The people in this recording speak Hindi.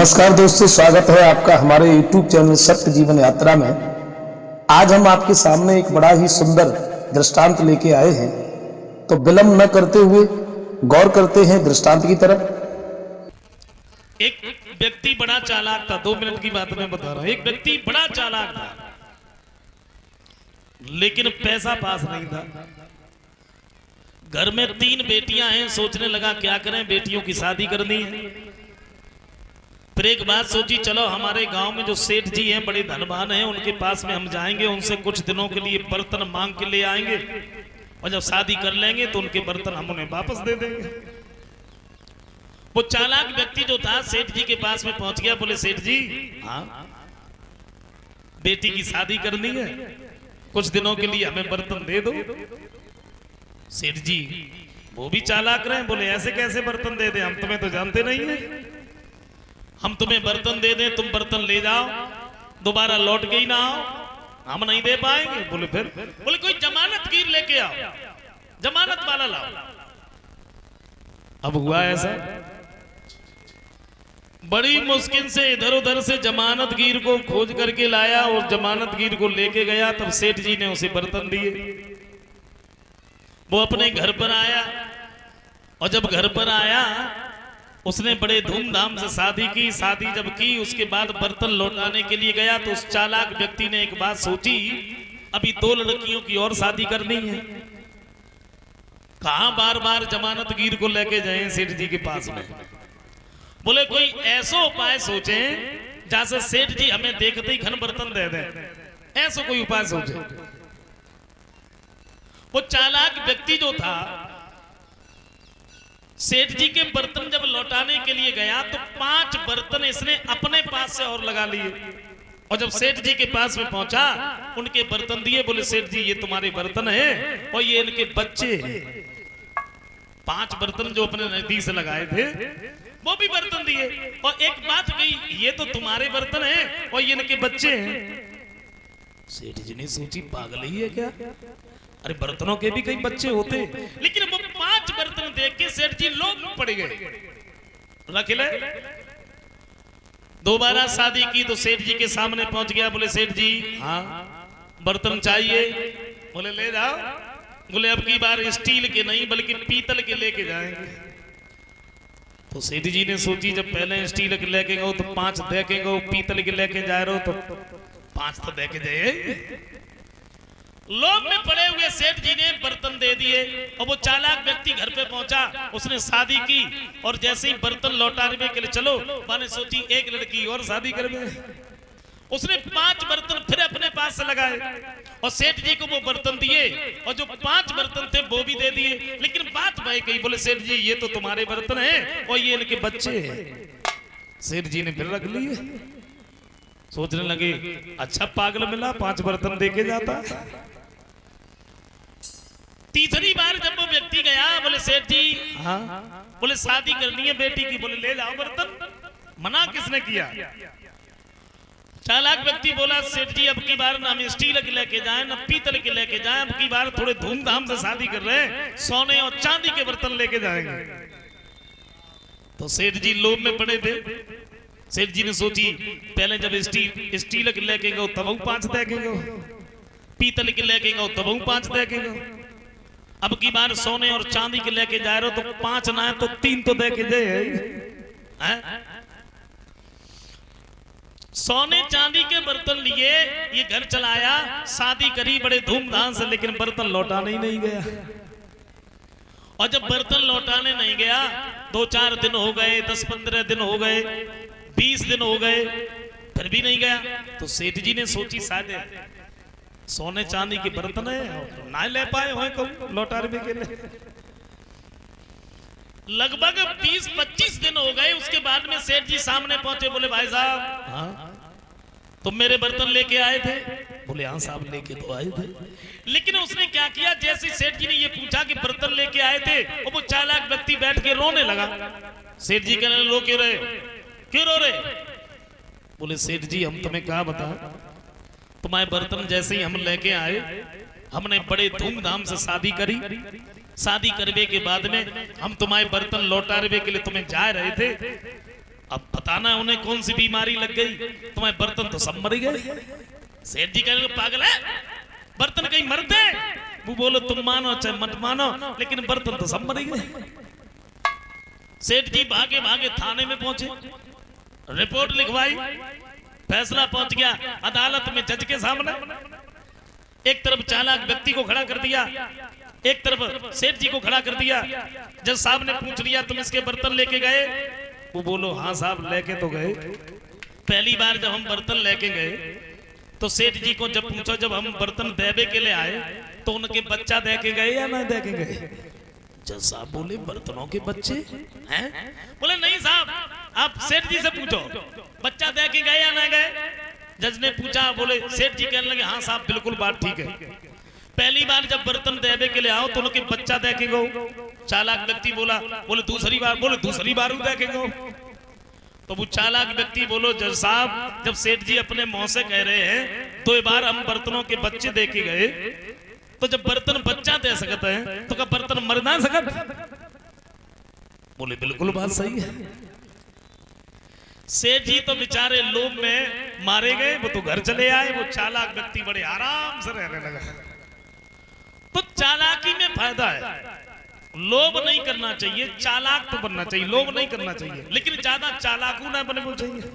नमस्कार दोस्तों, स्वागत है आपका हमारे YouTube चैनल सत्य जीवन यात्रा में। आज हम आपके सामने एक बड़ा ही सुंदर दृष्टांत लेके आए हैं, तो विलंब न करते हुए गौर करते हैं दृष्टांत की तरफ। एक व्यक्ति बड़ा चालाक था। 2 मिनट की बात मैं बता रहा हूं। एक व्यक्ति बड़ा चालाक था, लेकिन पैसा पास नहीं था। घर में 3 बेटियां हैं। सोचने लगा क्या करें, बेटियों की शादी करनी है। फिर एक बात सोची, चलो हमारे गांव में जो सेठ जी हैं बड़े धनवान हैं, उनके पास में हम जाएंगे, उनसे कुछ दिनों के लिए बर्तन मांग के ले आएंगे और जब शादी कर लेंगे तो उनके बर्तन हम उन्हें वापस दे देंगे। वो चालाक व्यक्ति जो था सेठ जी के पास में पहुंच गया। बोले सेठ जी, हाँ बेटी की शादी करनी है, कुछ दिनों के लिए हमें बर्तन दे दो। सेठ जी वो भी चालाक रहे। बोले ऐसे कैसे बर्तन दे दे, हम तुम्हें तो जानते नहीं है। हम तुम्हें बर्तन दे दें, तुम बर्तन ले जाओ, दोबारा लौट के ही ना आओ, हम नहीं दे पाएंगे। बोले फिर? बोले कोई जमानत गिर लेके आओ, जमानत वाला लाओ। अब हुआ ऐसा, बड़ी मुश्किल से इधर उधर से जमानत गिर को खोज करके लाया और जमानत गिर को लेके गया। तब सेठ जी ने उसे बर्तन दिए। वो अपने घर पर आया और जब घर पर आया उसने बड़े धूमधाम से शादी की। शादी जब की उसके बाद बर्तन लौटाने के लिए गया तो उस चालाक व्यक्ति ने एक बात सोची, अभी 2 लड़कियों की और शादी करनी है, कहां बार बार जमानत गिर को लेके जाएं सेठ जी के पास में। बोले कोई ऐसा उपाय सोचे जहां से सेठ जी हमें देखते ही घन बर्तन दे दें। ऐसा कोई उपाय सोचे। वो चालाक व्यक्ति जो था सेठ जी के बर्तन जब लौटाने के लिए गया तो 5 बर्तन इसने अपने पास से और लगा लिए और जब सेठ जी के पास में पहुंचा उनके बर्तन दिए। बोले सेठ जी ये तुम्हारे बर्तन हैं और ये इनके बच्चे हैं। 5 बर्तन जो अपने नजदीक से लगाए थे वो भी बर्तन दिए और एक बात कही, ये तो तुम्हारे बर्तन हैं और ये इनके बच्चे हैं। सेठ जी ने सोची पागल ही है क्या, अरे बर्तनों के भी कई बच्चे होते। लेकिन वो 5 बर्तन देख के सेठ जी लोग पड़ गए। रख ले। दोबारा शादी की तो सेठ जी के सामने पहुंच गया। बोले सेठ जी, हाँ बर्तन चाहिए। बोले ले जाओ। बोले अब की बार स्टील के नहीं बल्कि पीतल के लेके जाएंगे। तो सेठ जी ने सोची जब पहले स्टील के लेके गए तो 5 देके गए, पीतल के लेके जा रहे हो तो 5 तो देके जाए। लोभ में पड़े हुए सेठ जी ने बर्तन दे दिए और वो चालाक व्यक्ति घर पे पहुंचा। उसने शादी की और जैसे ही बर्तन लौटाने के लिए चलो मैंने सोची एक लड़की और शादी कर में। उसने 5 बर्तन फिर अपने पास से लगाए और सेठ जी को वो बर्तन दिए और जो 5 बर्तन थे वो भी दे दिए। लेकिन बात भाई कही, बोले सेठ जी ये तो तुम्हारे बर्तन हैं और ये इनके बच्चे हैं। सेठ जी ने फिर रख लिए। सोचने लगे अच्छा पागल मिला, 5 बर्तन देके जाता। तीसरी बार जब वो व्यक्ति गया, बोले सेठ जी, हाँ बोले शादी करनी है बेटी की। बोले ले जाओ बर्तन। मना किसने किया? चालाक व्यक्ति बोला सेठ जी अब की बार ना हम स्टील के लेके जाएं ना पीतल के लेके जाएं, अब की बार थोड़े धूमधाम से शादी कर रहे हैं, सोने और चांदी के बर्तन लेके जाएंगे। तो सेठ जी लोभ में पड़े थे। सेठ जी ने सोची पहले जब स्टील के लेके गए तब 5 देके गए, पीतल के लेके गए तब 5 देके गए, अब की बार सोने और चांदी के लेके जा रहे हो तो 5 ना है तो 3 तो देके जाए। सोने चांदी के बर्तन लिए ये घर चलाया, शादी करी बड़े धूमधाम से, लेकिन बर्तन लौटाने ही नहीं गया। और जब बर्तन लौटाने नहीं गया 2-4 दिन हो गए, 10-15 दिन हो गए, 20 दिन हो गए, फिर भी नहीं गया। तो सेठ जी ने सोची शायद सोने चांदी के बर्तन है ना ले पाए हो को लौटाने के लिए। लगभग 20-25 दिन हो गए। उसके बाद में सेठ जी सामने पहुंचे। बोले भाई साहब, हाँ तुम मेरे बर्तन लेके आए थे? बोले हाँ साहब लेके तो आए थे। लेकिन उसने क्या किया, जैसे सेठ जी ने ये पूछा कि बर्तन लेके आए थे और वो चालाक व्यक्ति बैठ के रोने लगा। सेठ जी कहने रो क्यों रहे, क्यों रो रहे? बोले सेठ जी हम तुम्हें क्या बताएं, तुम्हारे बर्तन जैसे ही हम लेके आए हमने बड़े धूमधाम से शादी करी। शादी करने के बाद में हम तुम्हारे बर्तन लौटाने के लिए तुम्हें जा रहे थे अब बताना उन्हें कौन सी बीमारी लग गई, तुम्हारे बर्तन तो सब मर गए। सेठ जी कहने लगे पागल है, बर्तन कहीं मरते? वो बोलो तुम मानो चाहे मत मानो, लेकिन बर्तन तो सब मर गए। सेठ जी भागे भागे थाने में पहुंचे, रिपोर्ट लिखवाई, फैसला पहुंच गया अदालत में जज के सामने। एक तरफ चालाक व्यक्ति को खड़ा कर दिया, एक तरफ सेठ जी को खड़ा कर दिया। जज साहब ने पूछ लिया तुम इसके बर्तन लेके गए? वो बोलो हाँ साहब लेके तो गए। पहली बार जब हम बर्तन लेके गए तो सेठ जी को जब पूछो जब हम बर्तन देवे के लिए आए तो उनके बच्चा दे के गए या ना दे के गए? जज साहब बोले बर्तनों के बच्चे हैं? बोले नहीं साहब आप सेठ जी से पूछो बच्चा दे के गए या ना गए। जज ने पूछा, बोले सेठ जी कहने लगे हाँ साहब बिल्कुल बात ठीक है, पहली बार जब बर्तन देवे के लिए आओ तो उनके बच्चा दे के गो। चालाक व्यक्ति बोला, बोले दूसरी बार? बोले दूसरी बार दे के गो। तो वो चालाक व्यक्ति बोलो जज साहब जब सेठ जी अपने मुंह से कह रहे हैं तो एक बार हम बर्तनों के बच्चे दे के गए, तो जब बर्तन बच्चा दे सकते हैं तो क्या बर्तन मर ना सकते? बोले बिल्कुल बात सही है। सेठ जी तो बेचारे लोभ में मारे गए, वो तो घर चले आए। वो चालाक व्यक्ति बड़े आराम से रहने लगा। तो चालाकी में फायदा है, लोभ नहीं करना चाहिए, चालाक तो बनना चाहिए, लोभ नहीं करना चाहिए, लेकिन ज्यादा चालाकू ना बने चाहिए।